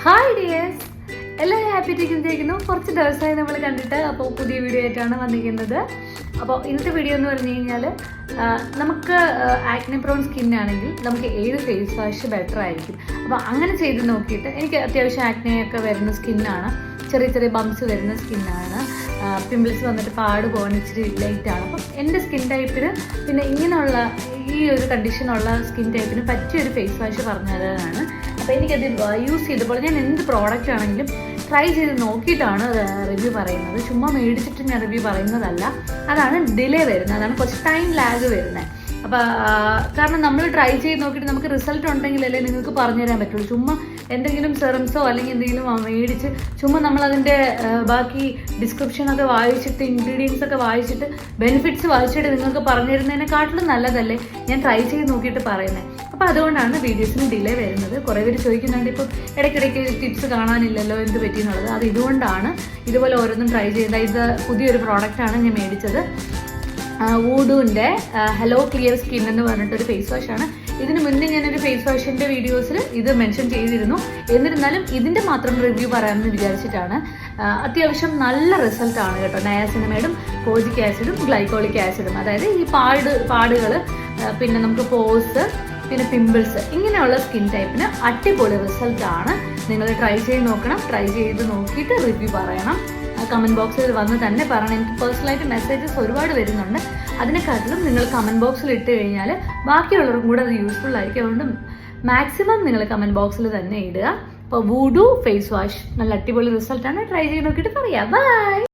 Hi dears, എല്ലാവരും happy ആയിട്ടിരിക്കുന്നു. കുറച്ച് ദിവസമായി നമ്മൾ കണ്ടിട്ട്. അപ്പോൾ പുതിയ വീഡിയോ ആയിട്ടാണ് വന്നിരിക്കുന്നത്. അപ്പോൾ ഇന്നത്തെ വീഡിയോ എന്ന് പറഞ്ഞു കഴിഞ്ഞാൽ നമുക്ക് ആക്നെ പ്രോൺ സ്കിൻ ആണെങ്കിൽ നമുക്ക് ഏത് ഫേസ് വാഷ് ബെറ്റർ ആയിരിക്കും. അപ്പോൾ അങ്ങനെ ചെയ്ത് നോക്കിയിട്ട് എനിക്ക് അത്യാവശ്യം ആക്നെയൊക്കെ വരുന്ന സ്കിന്നാണ്, ചെറിയ ചെറിയ ബംസ് വരുന്ന സ്കിന്നാണ്, പിമ്പിൾസ് വന്നിട്ട് പാട് പോകാൻ ഇച്ചിരി ലൈറ്റാണ്. അപ്പം എൻ്റെ സ്കിൻ ടൈപ്പിന് പിന്നെ ഇങ്ങനെയുള്ള ഈ ഒരു കണ്ടീഷനുള്ള സ്കിൻ ടൈപ്പിന് പറ്റിയൊരു ഫേസ് വാഷ് പറഞ്ഞു തരാനാണ്. അപ്പോൾ എനിക്കത് യൂസ് ചെയ്തപ്പോൾ ഞാൻ എന്ത് പ്രോഡക്റ്റ് ആണെങ്കിലും ട്രൈ ചെയ്ത് നോക്കിയിട്ടാണ് റിവ്യൂ പറയുന്നത്. ചുമ്മാ മേടിച്ചിട്ട് ഞാൻ റിവ്യൂ പറയുന്നതല്ല. അതാണ് ഡിലേ വരുന്നത്, അതാണ് കുറച്ച് ടൈം ലാഗ് വരുന്നത്. അപ്പോൾ കാരണം നമ്മൾ ട്രൈ ചെയ്ത് നോക്കിയിട്ട് നമുക്ക് റിസൾട്ട് ഉണ്ടെങ്കിലല്ലേ നിങ്ങൾക്ക് പറഞ്ഞു തരാൻ പറ്റുള്ളൂ. ചുമ്മാ എന്തെങ്കിലും സെറംസോ അല്ലെങ്കിൽ എന്തെങ്കിലും മേടിച്ച് ചുമ്മാ നമ്മളതിൻ്റെ ബാക്കി ഡിസ്ക്രിപ്ഷനൊക്കെ വായിച്ചിട്ട് ഇൻഗ്രീഡിയൻസ് ഒക്കെ വായിച്ചിട്ട് ബെനിഫിറ്റ്സ് വായിച്ചിട്ട് നിങ്ങൾക്ക് പറഞ്ഞു തരുന്നതിനെക്കാട്ടിലും നല്ലതല്ലേ ഞാൻ ട്രൈ ചെയ്ത് നോക്കിയിട്ട് പറയുന്നത്. അപ്പോൾ അതുകൊണ്ടാണ് വീഡിയോസിന് ഡിലേ വരുന്നത്. കുറേ പേര് ചോദിക്കുന്നുണ്ട് ഇപ്പം ഇടയ്ക്കിടയ്ക്ക് ടിപ്സ് കാണാനില്ലല്ലോ എന്ത് പറ്റിയെന്നുള്ളത്. അത് ഇതുകൊണ്ടാണ്. ഇതുപോലെ ഓരോന്നും ട്രൈ ചെയ്യുന്നത്. ഇത് പുതിയൊരു പ്രോഡക്റ്റാണ് ഞാൻ മേടിച്ചത്. വൂഡുവിൻ്റെ ഹലോ ക്ലിയർ സ്കിൻ എന്ന് പറഞ്ഞിട്ടൊരു ഫേസ് വാഷാണ്. ഇതിന് മുന്നേ ഞാനൊരു ഫേസ് വാഷിൻ്റെ വീഡിയോസിൽ ഇത് മെൻഷൻ ചെയ്തിരുന്നു. എന്നിരുന്നാലും ഇതിൻ്റെ മാത്രം റിവ്യൂ പറയാമെന്ന് വിചാരിച്ചിട്ടാണ്. അത്യാവശ്യം നല്ല റിസൾട്ടാണ് കേട്ടോ. നയാസിനമൈഡും കോജിക് ആസിഡും ഗ്ലൈക്കോളിക് ആസിഡും, അതായത് ഈ പാടുകൾ, പിന്നെ നമുക്ക് പോസ്, പിന്നെ പിമ്പിൾസ്, ഇങ്ങനെയുള്ള സ്കിൻ ടൈപ്പിന് അടിപൊളി റിസൾട്ടാണ്. നിങ്ങൾ ട്രൈ ചെയ്ത് നോക്കണം. ട്രൈ ചെയ്ത് നോക്കിയിട്ട് റിവ്യൂ പറയണം. കമൻറ്റ് ബോക്സിൽ വന്ന് തന്നെ പറയണം. എനിക്ക് പേഴ്സണലായിട്ട് മെസ്സേജസ് ഒരുപാട് വരുന്നുണ്ട്. അതിനെക്കാട്ടിലും നിങ്ങൾ കമൻറ്റ് ബോക്സിൽ ഇട്ട് കഴിഞ്ഞാൽ ബാക്കിയുള്ളവർക്കും കൂടെ അത് യൂസ്ഫുൾ ആയിരിക്കും. അതുകൊണ്ട് മാക്സിമം നിങ്ങൾ കമൻറ്റ് ബോക്സിൽ തന്നെ ഇടുക. അപ്പോൾ വൂഡു ഫേസ് വാഷ് നല്ല അടിപൊളി റിസൾട്ടാണ്. ട്രൈ ചെയ്ത് നോക്കിയിട്ട് പറയാം. ബൈ.